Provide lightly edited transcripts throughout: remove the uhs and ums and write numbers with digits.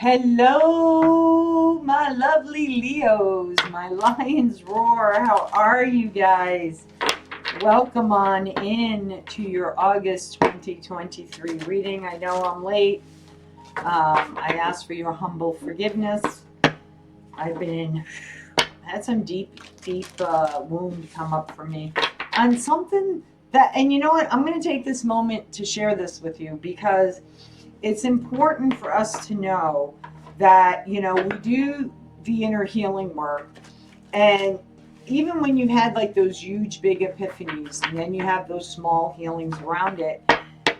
Hello, my lovely Leos, my lions roar. How are you guys? Welcome on in to your August 2023 reading. I know I'm late. I ask for your humble forgiveness. I've had some deep wound come up for me on something that, and you know what? I'm going to take this moment to share this with you because it's important for us to know that, we do the inner healing work. And even when you've had like those huge, big epiphanies, and then you have those small healings around it,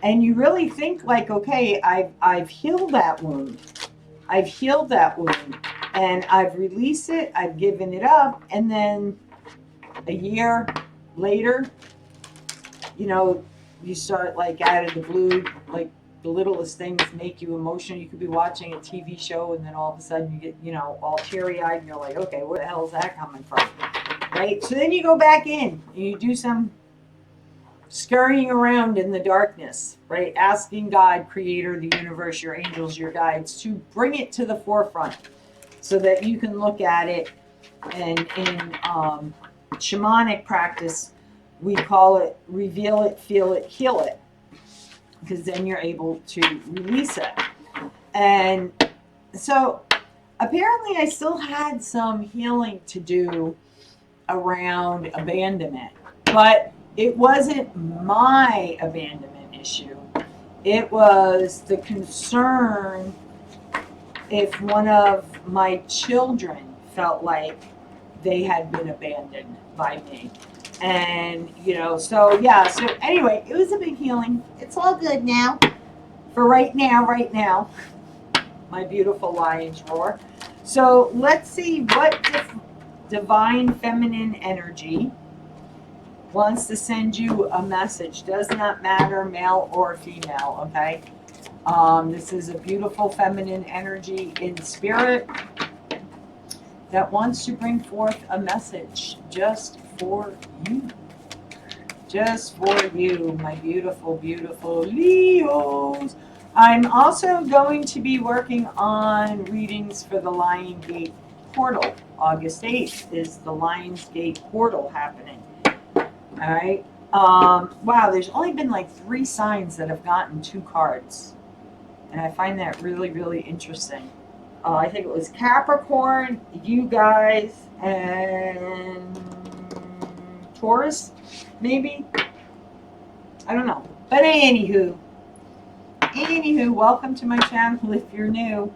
and you really think like, okay, I've healed that wound. I've healed that wound and I've released it. I've given it up. And then a year later, you start like out of the blue, like the littlest things make you emotional. You could be watching a TV show and then all of a sudden you get, all teary-eyed and you're like, okay, where the hell is that coming from? Right? So then you go back in and you do some scurrying around in the darkness, right? Asking God, Creator, the universe, your angels, your guides, to bring it to the forefront so that you can look at it. And in shamanic practice, we call it reveal it, feel it, heal it, because then you're able to release it. And so apparently I still had some healing to do around abandonment, but it wasn't my abandonment issue. It was the concern if one of my children felt like they had been abandoned by me. And, so anyway, it was a big healing. It's all good now. For right now, my beautiful lions roar. So let's see what divine feminine energy wants to send you a message. Does not matter, male or female, okay? This is a beautiful feminine energy in spirit that wants to bring forth a message just for you. Just for you, my beautiful, beautiful Leos. I'm also going to be working on readings for the Lion Gate portal. August 8th is the Lion's Gate portal happening. All right. Wow, there's only been like 3 signs that have gotten 2 cards. And I find that really, really interesting. I think it was Capricorn, you guys, and Taurus, maybe. I don't know. But anywho, welcome to my channel. If you're new,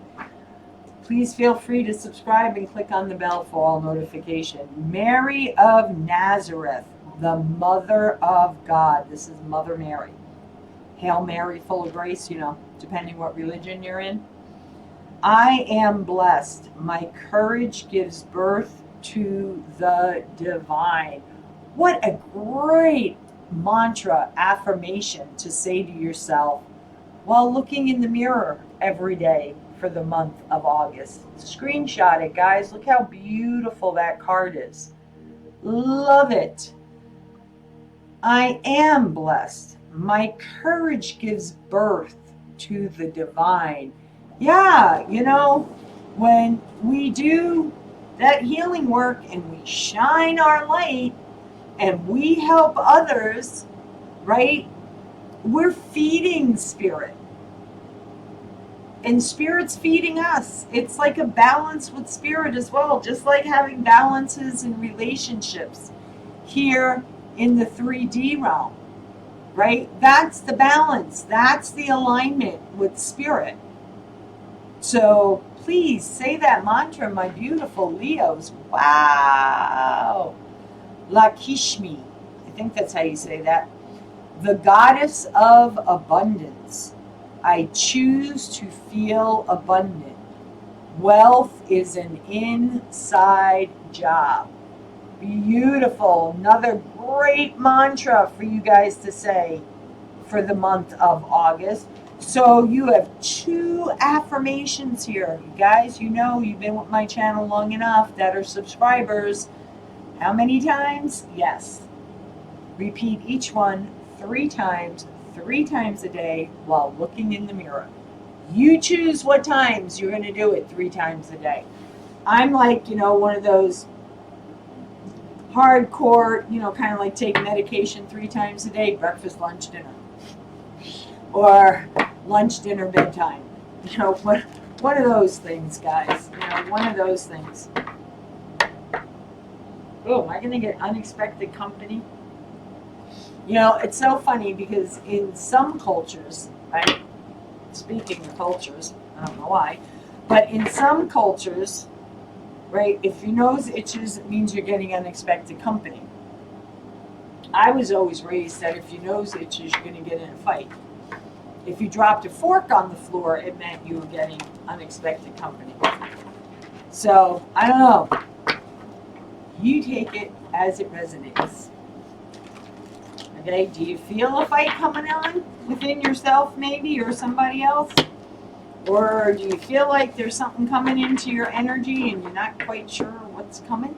please feel free to subscribe and click on the bell for all notification. Mary of Nazareth, the Mother of God. This is Mother Mary. Hail Mary, full of grace, depending what religion you're in. I am blessed. My courage gives birth to the divine. What a great mantra, affirmation to say to yourself while looking in the mirror every day for the month of August. Screenshot it, guys. Look how beautiful that card is. Love it. I am blessed. My courage gives birth to the divine. Yeah, when we do that healing work and we shine our light and we help others, right? We're feeding spirit. And spirit's feeding us. It's like a balance with spirit as well, just like having balances in relationships here in the 3D realm, right? That's the balance. That's the alignment with spirit. So please say that mantra, my beautiful Leos. Wow. Lakshmi. I think that's how you say that. The goddess of abundance. I choose to feel abundant. Wealth is an inside job. Beautiful. Another great mantra for you guys to say for the month of August. So you have 2 affirmations here. You guys, you've been with my channel long enough that are subscribers. How many times? Yes. Repeat each one 3 times a day while looking in the mirror. You choose what times you're going to do it 3 times a day. I'm like, one of those hardcore, kind of like take medication 3 times a day, breakfast, lunch, dinner. Or lunch, dinner, bedtime. One of those things, guys. One of those things. Oh, am I going to get unexpected company? It's so funny because in some cultures, right? Speaking of cultures, I don't know why, but in some cultures, right, if your nose itches, it means you're getting unexpected company. I was always raised that if your nose itches, you're going to get in a fight. If you dropped a fork on the floor, it meant you were getting unexpected company. So, I don't know. You take it as it resonates. Okay, do you feel a fight coming on within yourself maybe or somebody else? Or do you feel like there's something coming into your energy and you're not quite sure what's coming?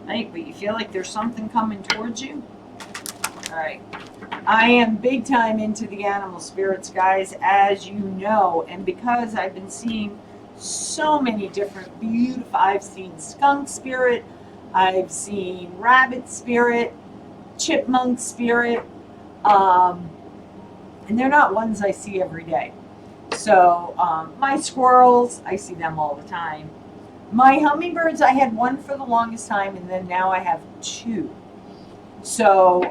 Right, but you feel like there's something coming towards you? All right. I am big time into the animal spirits, guys, as you know. And because I've been seeing so many different beautiful, I've seen skunk spirit, I've seen rabbit spirit, chipmunk spirit, and they're not ones I see every day. So my squirrels, I see them all the time. My hummingbirds, I had one for the longest time, and then now I have 2. So,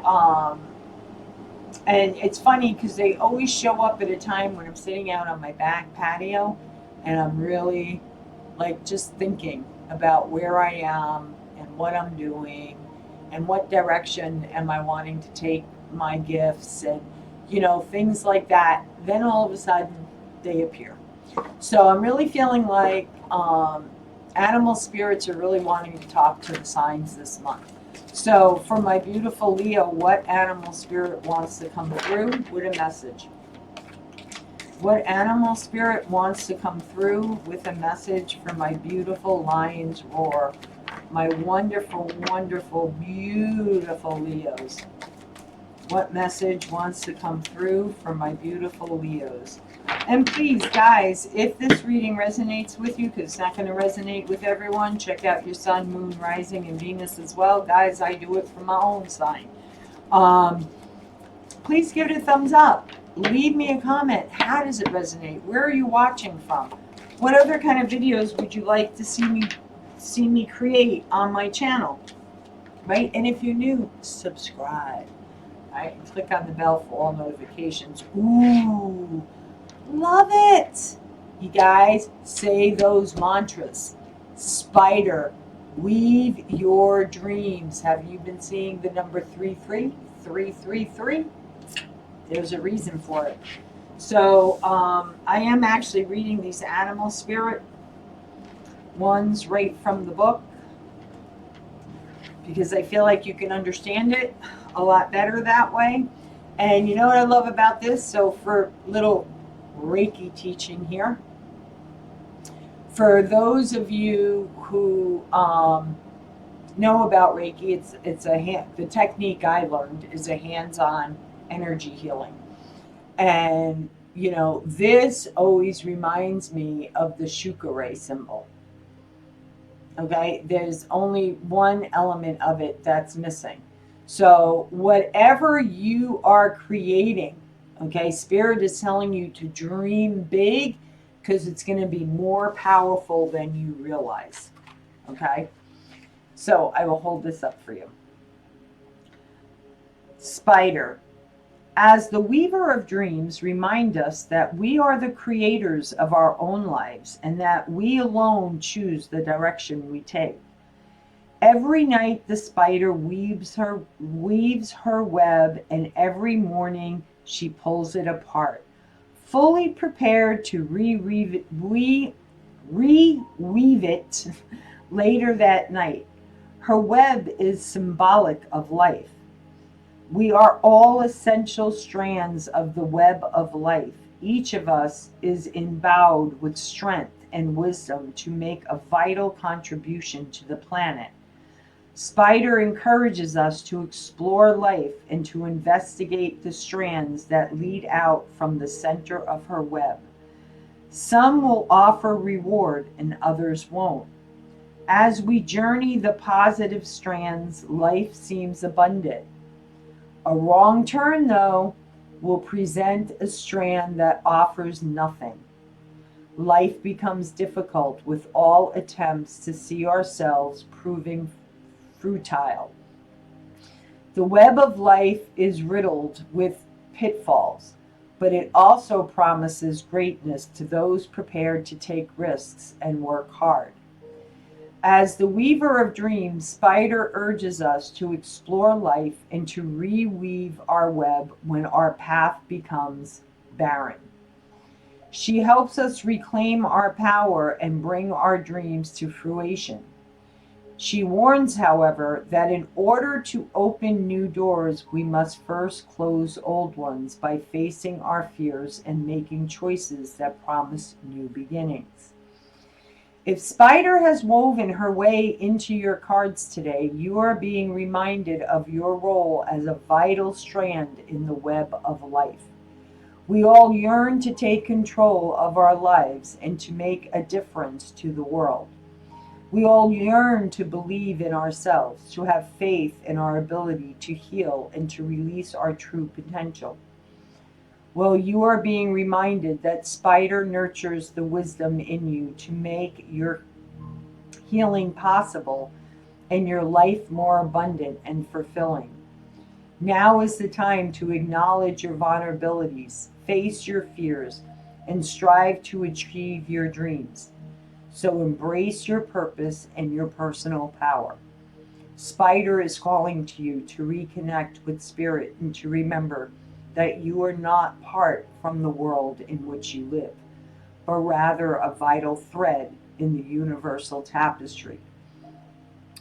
and it's funny because they always show up at a time when I'm sitting out on my back patio, and I'm really like just thinking about where I am and what I'm doing and what direction am I wanting to take my gifts and things like that. Then all of a sudden they appear. So I'm really feeling like animal spirits are really wanting to talk to the signs this month. So for my beautiful Leo, what animal spirit wants to come through with a message? What animal spirit wants to come through with a message for my beautiful lion's roar? My wonderful, wonderful, beautiful Leos. What message wants to come through for my beautiful Leos? And please, guys, if this reading resonates with you, because it's not going to resonate with everyone, check out your sun, moon, rising, and Venus as well. Guys, I do it for my own sign. Please give it a thumbs up. Leave me a comment. How does it resonate? Where are you watching from? What other kind of videos would you like to see me create on my channel? Right? And if you're new, subscribe. Right? And click on the bell for all notifications. Ooh, love it. You guys, say those mantras. Spider, weave your dreams. Have you been seeing the number 33333? There's a reason for it. So I am actually reading these animal spirit ones right from the book because I feel like you can understand it a lot better that way. And you know what I love about this? So for little Reiki teaching here, for those of you who know about Reiki, the technique I learned is a hands-on energy healing. And this always reminds me of the Shukare symbol. Okay, there's only one element of it that's missing. So whatever you are creating, okay, Spirit is telling you to dream big because it's going to be more powerful than you realize. Okay, so I will hold this up for you. Spider. As the weaver of dreams, remind us that we are the creators of our own lives and that we alone choose the direction we take. Every night the spider weaves her web, and every morning she pulls it apart, fully prepared to reweave it later that night. Her web is symbolic of life. We are all essential strands of the web of life. Each of us is endowed with strength and wisdom to make a vital contribution to the planet. Spider encourages us to explore life and to investigate the strands that lead out from the center of her web. Some will offer reward and others won't. As we journey the positive strands, life seems abundant. A wrong turn, though, will present a strand that offers nothing. Life becomes difficult with all attempts to see ourselves proving futile. The web of life is riddled with pitfalls, but it also promises greatness to those prepared to take risks and work hard. As the weaver of dreams, Spider urges us to explore life and to reweave our web when our path becomes barren. She helps us reclaim our power and bring our dreams to fruition. She warns, however, that in order to open new doors, we must first close old ones by facing our fears and making choices that promise new beginnings. If Spider has woven her way into your cards today, you are being reminded of your role as a vital strand in the web of life. We all yearn to take control of our lives and to make a difference to the world. We all yearn to believe in ourselves, to have faith in our ability to heal and to release our true potential. Well, you are being reminded that Spider nurtures the wisdom in you to make your healing possible and your life more abundant and fulfilling. Now is the time to acknowledge your vulnerabilities, face your fears, and strive to achieve your dreams. So embrace your purpose and your personal power. Spider is calling to you to reconnect with spirit and to remember that you are not part from the world in which you live, but rather a vital thread in the universal tapestry.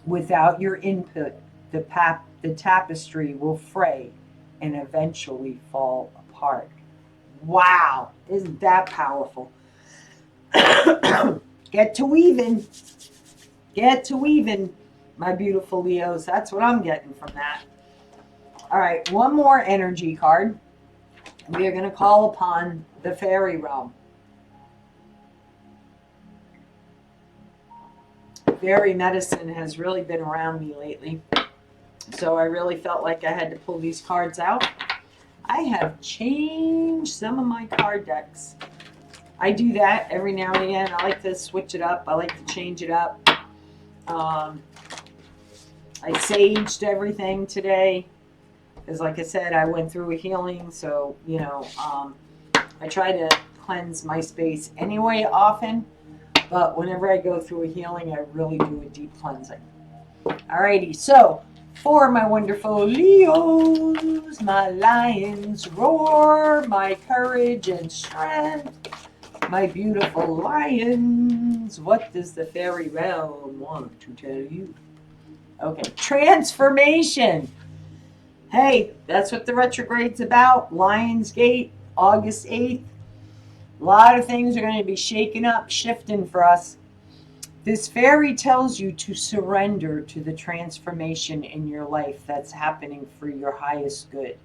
Without your input, the tapestry will fray and eventually fall apart. Wow, isn't that powerful? Get to weaving. Get to weaving, my beautiful Leos. That's what I'm getting from that. All right, one more energy card. We are going to call upon the fairy realm. Fairy medicine has really been around me lately. So I really felt like I had to pull these cards out. I have changed some of my card decks. I do that every now and again. I like to switch it up. I like to change it up. I saged everything today. Because like I said, I went through a healing. So, I try to cleanse my space anyway often. But whenever I go through a healing, I really do a deep cleansing. Alrighty, so for my wonderful Leos, my lions roar, my courage and strength, my beautiful lions, what does the fairy realm want to tell you? Okay, transformation. Hey, that's what the retrograde's about. Lionsgate, August 8th. A lot of things are going to be shaking up, shifting for us. This fairy tells you to surrender to the transformation in your life that's happening for your highest good.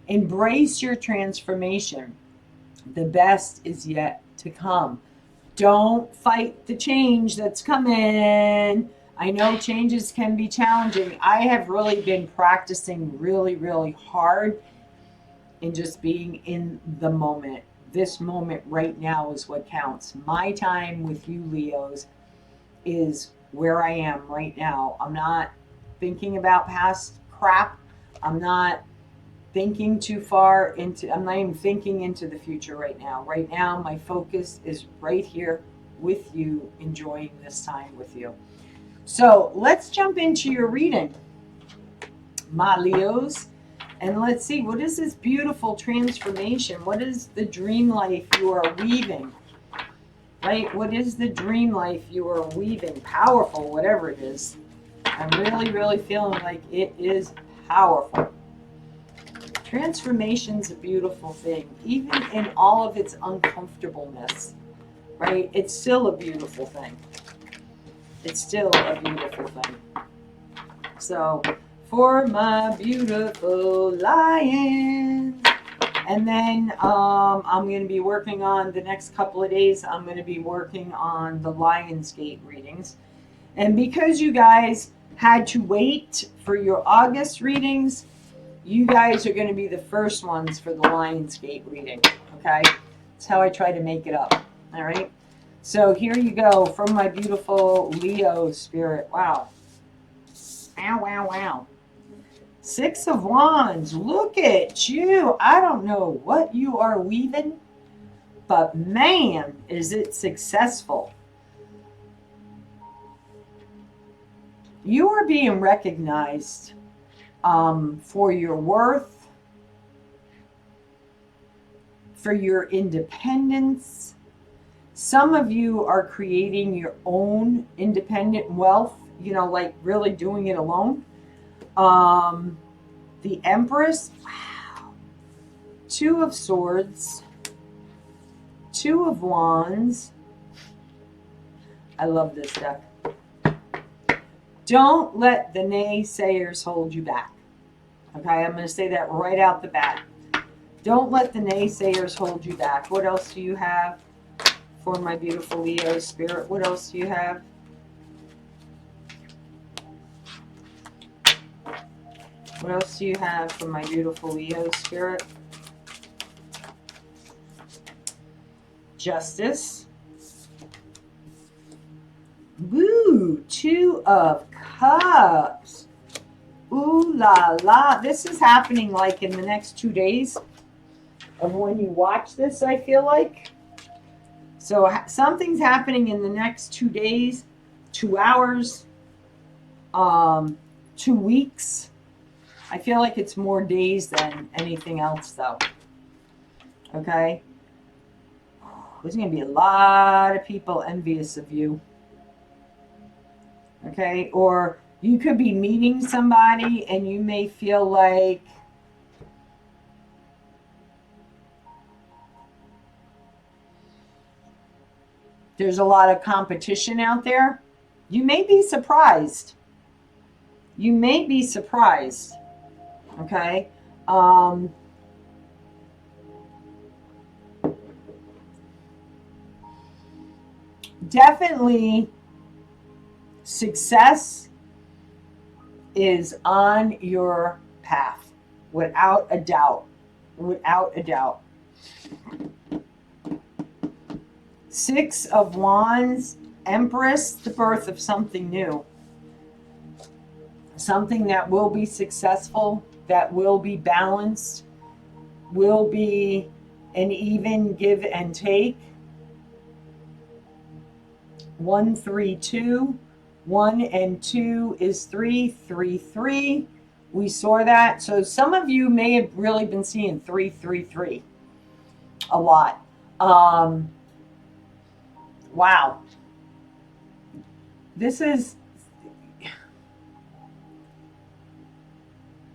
Embrace your transformation. The best is yet to come. Don't fight the change that's coming. I know changes can be challenging. I have really been practicing really, really hard in just being in the moment. This moment right now is what counts. My time with you, Leos, is where I am right now. I'm not thinking about past crap. I'm not thinking too far into, I'm not even thinking into the future right now. Right now, my focus is right here with you, enjoying this time with you. So let's jump into your reading, my Leos. And let's see, what is this beautiful transformation? What is the dream life you are weaving? Right? What is the dream life you are weaving? Powerful, whatever it is. I'm really, really feeling like it is powerful. Transformation's a beautiful thing. Even in all of its uncomfortableness, right? It's still a beautiful thing. It's still a beautiful thing. So, for my beautiful lions, And then I'm going to be working on the next couple of days. I'm going to be working on the Lionsgate readings. And because you guys had to wait for your August readings, you guys are going to be the first ones for the Lionsgate reading. Okay? That's how I try to make it up. All right? So here you go from my beautiful Leo spirit. Wow. Wow, wow, wow. 6 of Wands. Look at you. I don't know what you are weaving, but man, is it successful. You are being recognized for your worth, for your independence. Some of you are creating your own independent wealth, like really doing it alone. The Empress, wow. 2 of Swords, 2 of Wands. I love this deck. Don't let the naysayers hold you back. Okay, I'm going to say that right out the bat. Don't let the naysayers hold you back. What else do you have for my beautiful Leo spirit? What else do you have? What else do you have for my beautiful Leo spirit? Justice. Woo! 2 of Cups. Ooh la la. This is happening like in the next 2 days of when you watch this, I feel like. So something's happening in the next 2 days, 2 hours, 2 weeks. I feel like it's more days than anything else, though. Okay? There's going to be a lot of people envious of you. Okay? Or you could be meeting somebody and you may feel like there's a lot of competition out there. You may be surprised. You may be surprised. Okay? Definitely success is on your path, without a doubt. Without a doubt. 6 of Wands, Empress, the birth of something new. Something that will be successful, that will be balanced, will be an even give and take. 1, 3, 2. 1 and 2 is 3, 3, 3. We saw that. So some of you may have really been seeing 3, 3, 3 a lot. Wow. This is,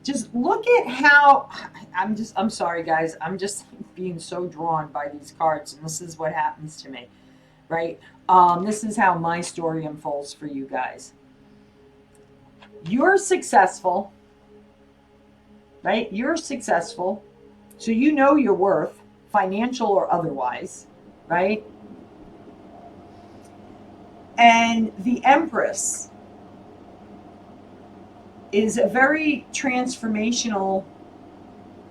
just look at how, I'm sorry guys, I'm just being so drawn by these cards, and this is what happens to me, right? This is how my story unfolds for you guys. You're successful, right? You're successful, so you know your worth, financial or otherwise, right? And the Empress is a very transformational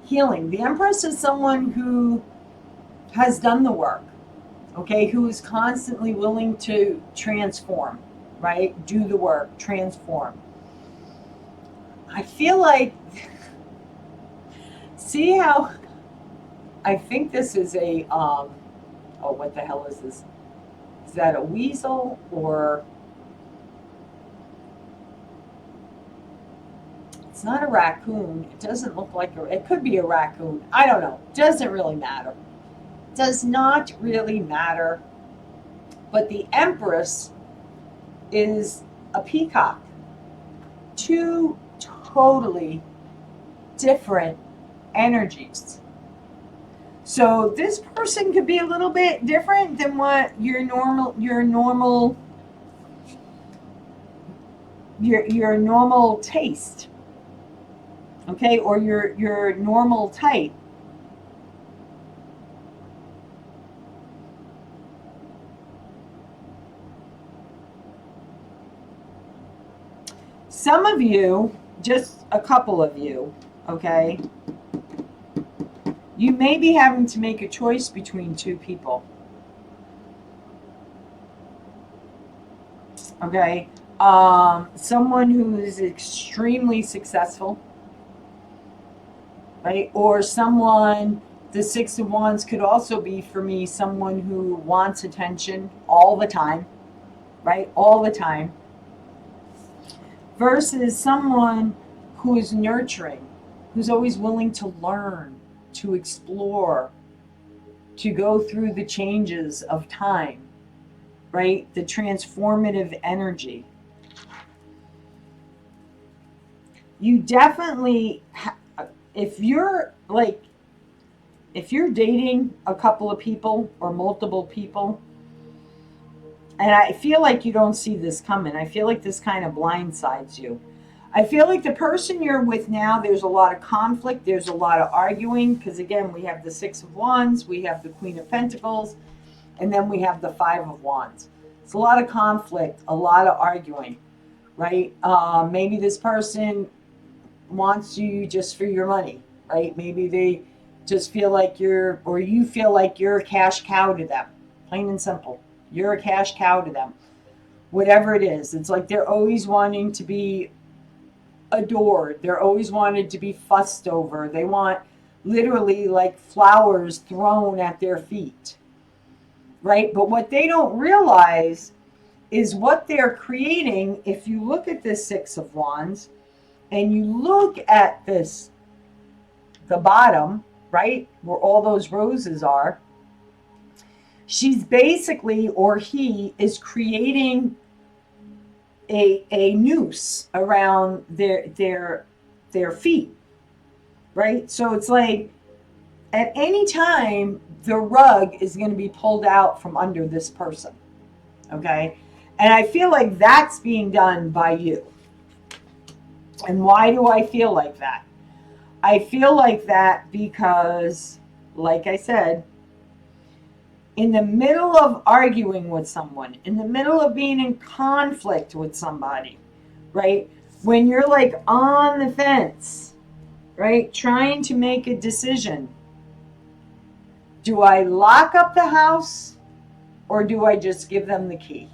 healing. The Empress is someone who has done the work, okay, who is constantly willing to transform, right? Do the work, transform. I feel like, see how, I think this is a, oh, what the hell is this? Is that a weasel or? It's not a raccoon. It doesn't look like it could be a raccoon. I don't know. Doesn't really matter. Does not really matter. But the Empress is a peacock. 2 totally different energies. So this person could be a little bit different than what your normal taste. Okay, or your normal type. Some of you, just a couple of you, okay, you may be having to make a choice between two people. Okay, someone who is extremely successful, right? Or someone, the Six of Wands could also be for me someone who wants attention all the time, right? All the time. Versus someone who is nurturing, who's always willing to learn, to explore, to go through the changes of time, right? The transformative energy. You definitely, if you're dating a couple of people or multiple people, and I feel like you don't see this coming, I feel like this kind of blindsides you. I feel like the person you're with now, there's a lot of conflict, there's a lot of arguing, because again, we have the Six of Wands, we have the Queen of Pentacles, and then we have the Five of Wands. It's a lot of conflict, a lot of arguing, right? Maybe this person wants you just for your money, right? Maybe they just feel like you feel like you're a cash cow to them, plain and simple. You're a cash cow to them. Whatever it is, it's like they're always wanting to be adored. They're always wanted to be fussed over. They want literally like flowers thrown at their feet, right? But what they don't realize is what they're creating. If you look at this Six of Wands and you look at this, the bottom, right, where all those roses are, she's basically, or he is creating a noose around their feet, right? So it's like at any time the rug is going to be pulled out from under this person, okay? And I feel like that's being done by you. And why do I feel like that? I feel like that because, like I said, in the middle of arguing with someone, in the middle of being in conflict with somebody, right? When you're like on the fence, right? Trying to make a decision. Do I lock up the house or do I just give them the key?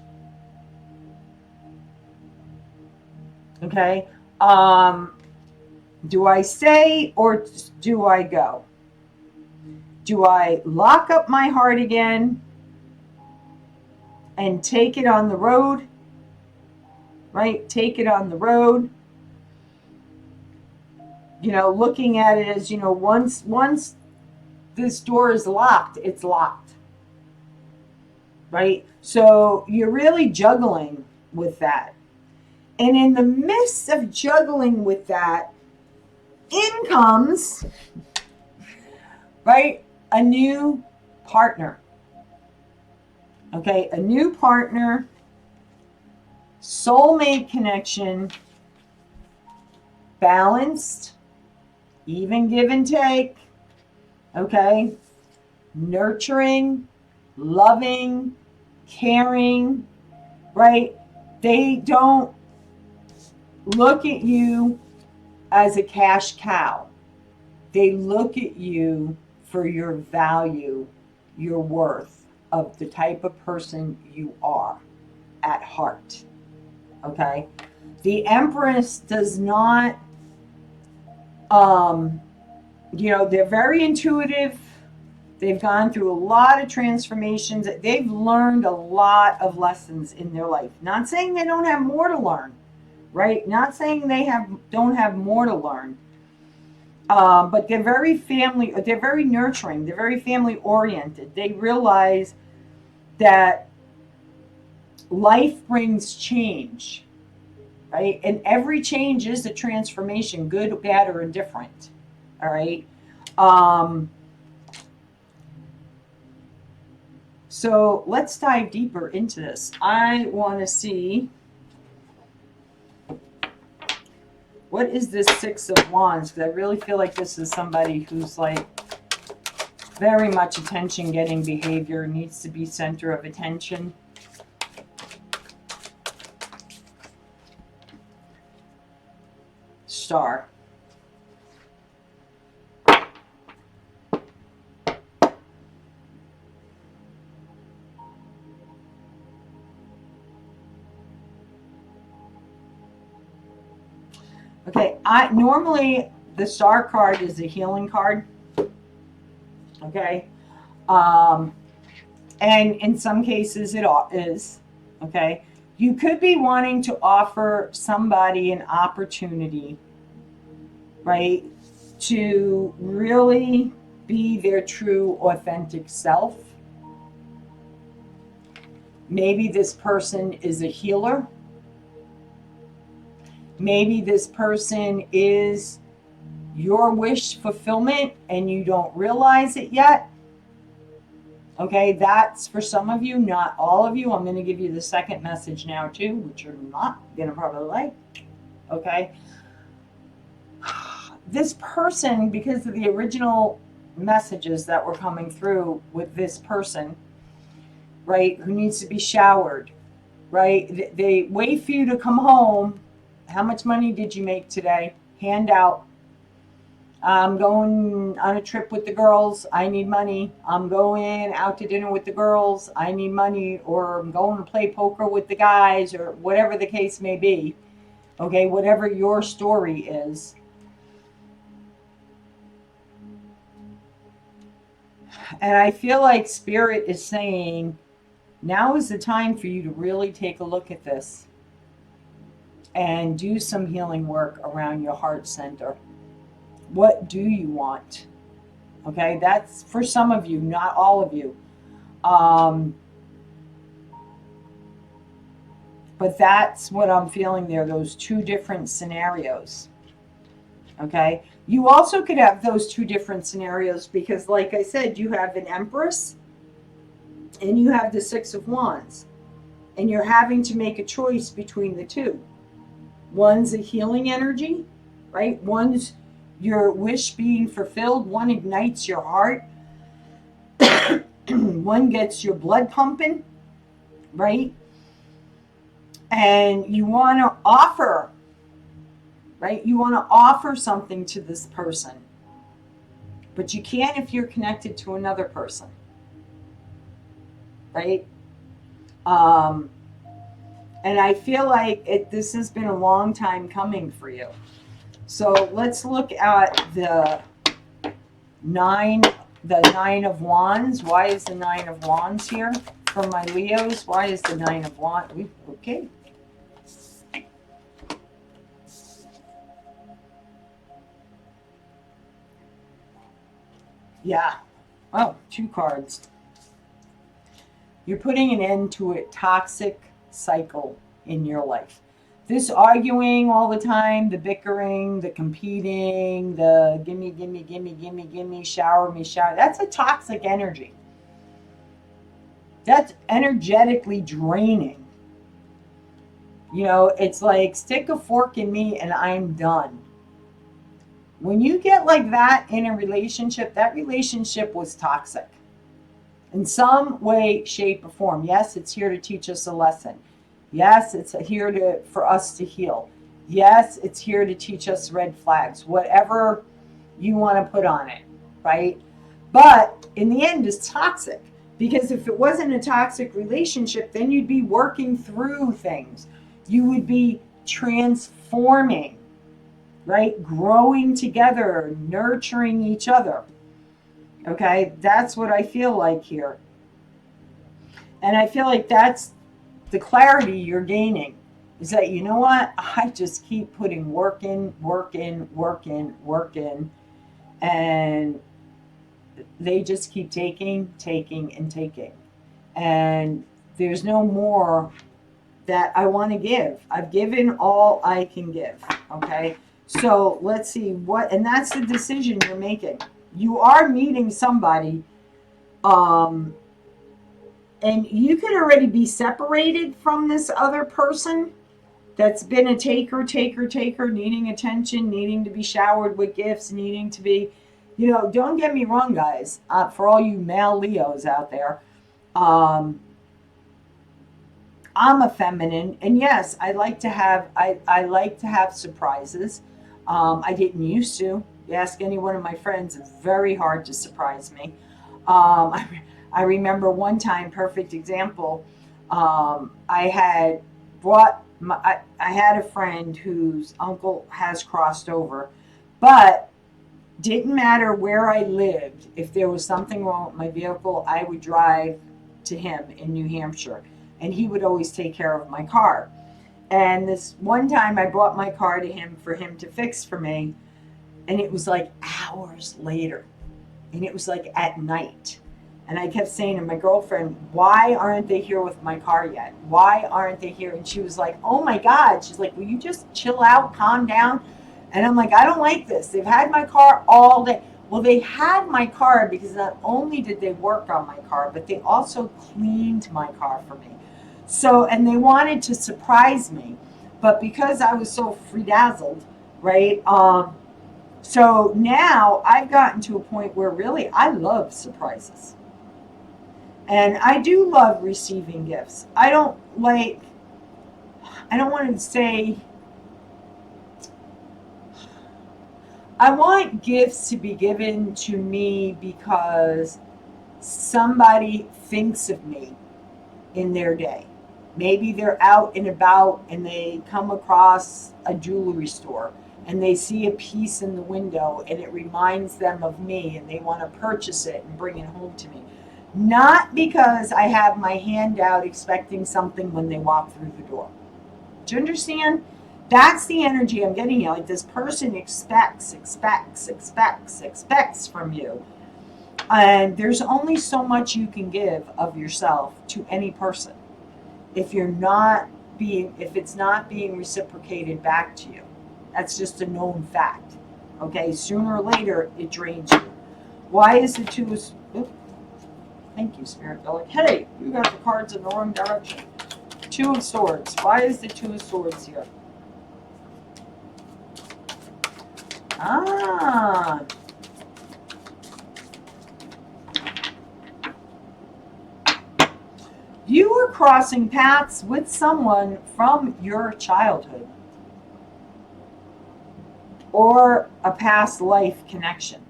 Okay. Do I stay or do I go? Do I lock up my heart again and take it on the road? Right? Take it on the road. You know, looking at it as, you know, once this door is locked, it's locked. Right? So you're really juggling with that. And in the midst of juggling with that, in comes, right, a new partner. Okay, a new partner, soulmate connection, balanced, even give and take, okay, nurturing, loving, caring, right? They don't look at you as a cash cow. They look at you for your value, your worth of the type of person you are at heart. Okay? The Empress does not, they're very intuitive. They've gone through a lot of transformations. They've learned a lot of lessons in their life. Not saying they don't have more to learn, right? Not saying they don't have more to learn. But they're very they're very nurturing, they're very family oriented. They realize that life brings change, right? And every change is a transformation, good, bad, or indifferent. All right. So let's dive deeper into this. I want to see, what is this Six of Wands? Because I really feel like this is somebody who's like very much attention getting behavior, needs to be center of attention. star. Okay, normally the star card is a healing card. Okay. And in some cases it is. Okay. You could be wanting to offer somebody an opportunity, right, to really be their true, authentic self. Maybe this person is a healer. Maybe this person is your wish fulfillment and you don't realize it yet. Okay, that's for some of you, not all of you. I'm going to give you the second message now too, which you're not going to probably like. Okay. This person, because of the original messages that were coming through with this person, right, who needs to be showered, right? They wait for you to come home. How much money did you make today? Hand out. I'm going on a trip with the girls. I need money. I'm going out to dinner with the girls. I need money. Or I'm going to play poker with the guys, or whatever the case may be. Okay, whatever your story is. And I feel like Spirit is saying, now is the time for you to really take a look at this and do some healing work around your heart center. What do you want? Okay, that's for some of you, not all of you. But that's what I'm feeling there, those two different scenarios. Okay, you also could have those two different scenarios because, like I said, you have an Empress and you have the Six of Wands, and you're having to make a choice between the two. One's a healing energy, right? One's your wish being fulfilled. One ignites your heart. One gets your blood pumping, right? And you want to offer, right? You want to offer something to this person. But you can't if you're connected to another person, right? And I feel like this has been a long time coming for you. So let's look at the nine of Wands. Why is the Nine of Wands here for my Leos? Why is the Nine of Wands? Okay. Yeah. Oh, two cards. You're putting an end to a toxic cycle in your life. This arguing all the time, the bickering, the competing, the gimme, shower me, that's a toxic energy. That's energetically draining. You know, it's like, stick a fork in me and I'm done. When you get like that in a relationship, that relationship was toxic. In some way, shape, or form. Yes, it's here to teach us a lesson. Yes, it's here for us to heal. Yes, it's here to teach us red flags, whatever you want to put on it, right? But in the end, it's toxic. Because if it wasn't a toxic relationship, then you'd be working through things. You would be transforming, right? Growing together, nurturing each other. Okay, that's what I feel like here. And I feel like that's the clarity you're gaining, is that, you know what, I just keep putting work in, and they just keep taking. And there's no more that I want to give. I've given all I can give. Okay, so let's see and that's the decision you're making. You are meeting somebody, and you could already be separated from this other person that's been a taker, needing attention, needing to be showered with gifts, needing to be, don't get me wrong, guys, for all you male Leos out there, I'm a feminine, and yes, I like to have surprises. I didn't used to. You ask any one of my friends, it's very hard to surprise me. I remember one time, perfect example, I had I had a friend whose uncle has crossed over, but didn't matter where I lived. If there was something wrong with my vehicle, I would drive to him in New Hampshire, and he would always take care of my car. And this one time I brought my car to him for him to fix for me, and it was like hours later, and it was like at night. And I kept saying to my girlfriend, why aren't they here with my car yet? Why aren't they here? And she was like, oh my God. She's like, will you just chill out, calm down? And I'm like, I don't like this. They've had my car all day. Well, they had my car because not only did they work on my car, but they also cleaned my car for me. So, and they wanted to surprise me. But because I was so fredazzled, right? So now I've gotten to a point where really I love surprises. And I do love receiving gifts. I don't want to say, I want gifts to be given to me because somebody thinks of me in their day. Maybe they're out and about and they come across a jewelry store and they see a piece in the window and it reminds them of me and they want to purchase it and bring it home to me. Not because I have my hand out expecting something when they walk through the door. Do you understand? That's the energy I'm getting here. Like this person expects from you. And there's only so much you can give of yourself to any person if it's not being reciprocated back to you. That's just a known fact. Okay, sooner or later it drains you. Why is the two of thank you, Spirit. They're like, hey, you got the cards in the wrong direction. Two of Swords. Why is the Two of Swords here? You are crossing paths with someone from your childhood or a past life connection.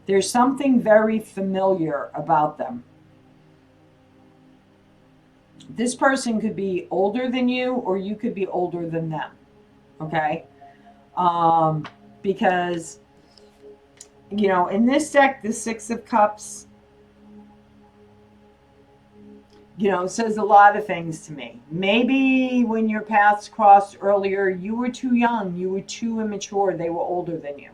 There's something very familiar about them. This person could be older than you or you could be older than them. Okay? Because, in this deck, the Six of Cups, says a lot of things to me. Maybe when your paths crossed earlier, you were too young, you were too immature, they were older than you.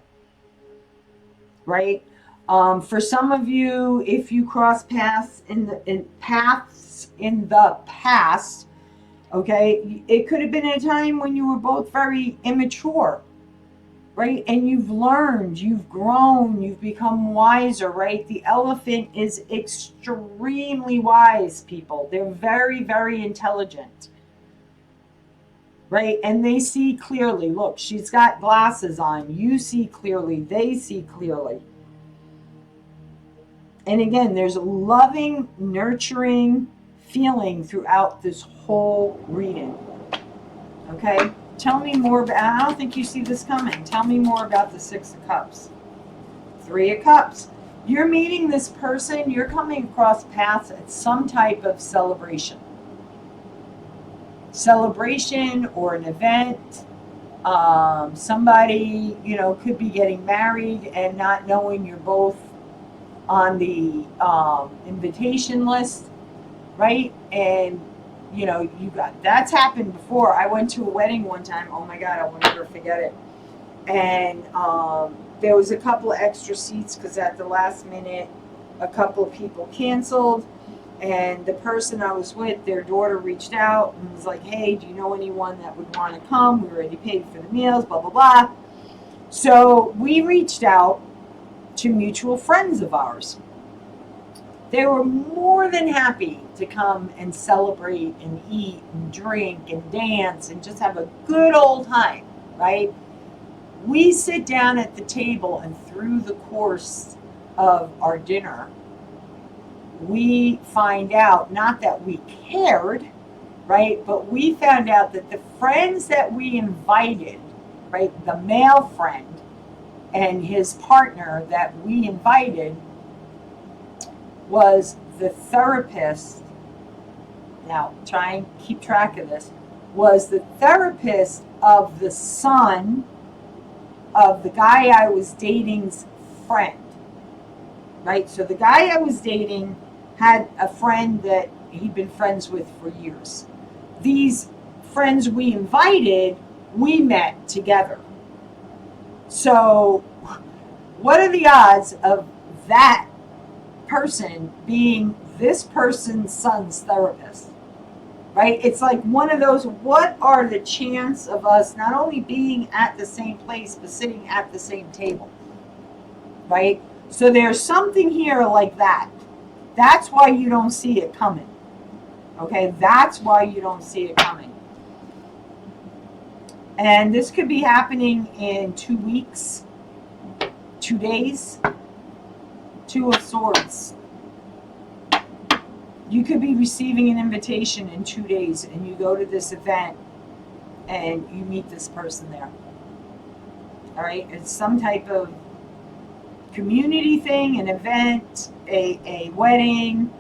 Right? For some of you, if you cross paths in the past, okay, it could have been a time when you were both very immature, right? And you've learned, you've grown, you've become wiser, right? The elephant is extremely wise, people. They're very, very intelligent, right? And they see clearly. Look, she's got glasses on. You see clearly. They see clearly. And again, there's a loving, nurturing feeling throughout this whole reading. Okay? Tell me more about, I don't think you see this coming. Tell me more about the Six of Cups. Three of Cups. You're meeting this person, you're coming across paths at some type of celebration. Celebration or an event. Somebody, could be getting married and not knowing you're both on the invitation list, right? And that's happened before. I went to a wedding one time. Oh my God, I will never forget it. And there was a couple of extra seats because at the last minute, a couple of people canceled. And the person I was with, their daughter reached out and was like, hey, do you know anyone that would want to come? We already paid for the meals, blah, blah, blah. So we reached out to mutual friends of ours. They were more than happy to come and celebrate and eat and drink and dance and just have a good old time, right? We sit down at the table and through the course of our dinner, we find out, not that we cared, right? But we found out that the friends that we invited right? The male friend and his partner that we invited was the therapist. Now, try and keep track of this. Was the therapist of the son of the guy I was dating's friend, right? So the guy I was dating had a friend that he'd been friends with for years. These friends we invited, we met together. So what are the odds of that person being this person's son's therapist? Right? It's like one of those, what are the chances of us not only being at the same place, but sitting at the same table? Right? So there's something here like that. That's why you don't see it coming. Okay? That's why you don't see it coming. And this could be happening in 2 weeks, 2 days, 2 of Swords. You could be receiving an invitation in 2 days and you go to this event and you meet this person there. All right? It's some type of community thing, an event, a wedding,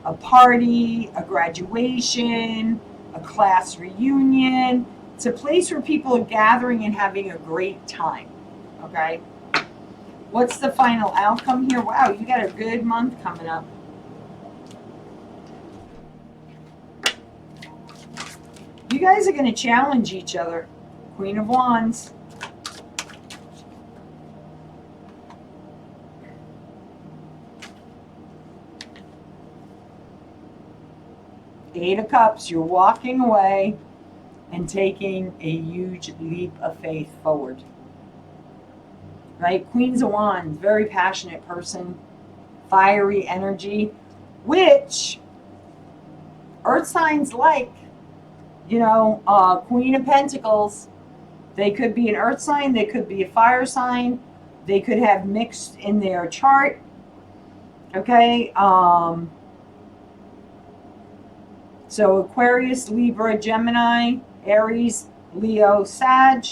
a party, a graduation, a class reunion. It's a place where people are gathering and having a great time. Okay? What's the final outcome here? Wow, you got a good month coming up. You guys are going to challenge each other. Queen of Wands. Eight of Cups. You're walking away and taking a huge leap of faith forward. Right? Queens of Wands. Very passionate person. Fiery energy. Which earth signs like. You know, Queen of Pentacles, they could be an earth sign, they could be a fire sign, they could have mixed in their chart. Okay, so Aquarius, Libra, Gemini, Aries, Leo, Sag.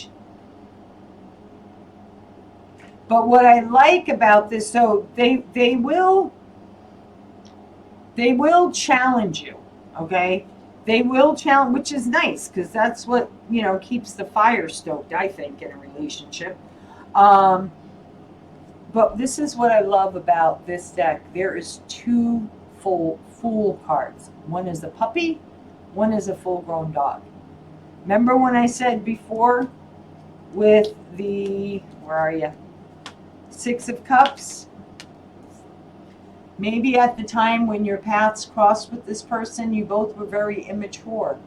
But what I like about this, so they will challenge you, okay? They will challenge, which is nice because that's what, you know, keeps the fire stoked, I think, in a relationship. But this is what I love about this deck. There is 2 fool cards. One is a puppy, one is a full-grown dog. Remember when I said before with the, where are you? 6 of Cups? Maybe at the time when your paths crossed with this person, you both were very immature.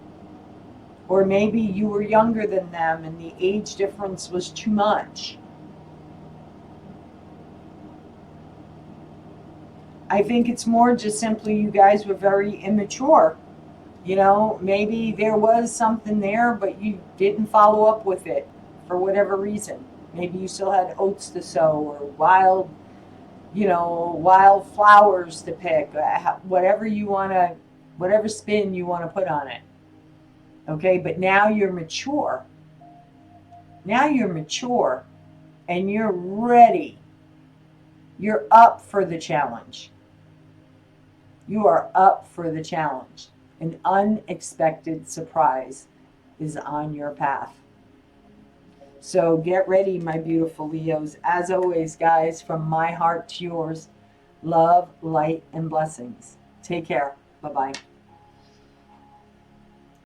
Or maybe you were younger than them and the age difference was too much. I think it's more just simply you guys were very immature. You know, maybe there was something there, but you didn't follow up with it for whatever reason. Maybe you still had oats to sow or wild flowers to pick, whatever you want to, whatever spin you want to put on it. Okay, but now you're mature. Now you're mature and you're ready. You're up for the challenge. You are up for the challenge. An unexpected surprise is on your path. So get ready, my beautiful Leos. As always, guys, from my heart to yours, love, light, and blessings. Take care. Bye-bye.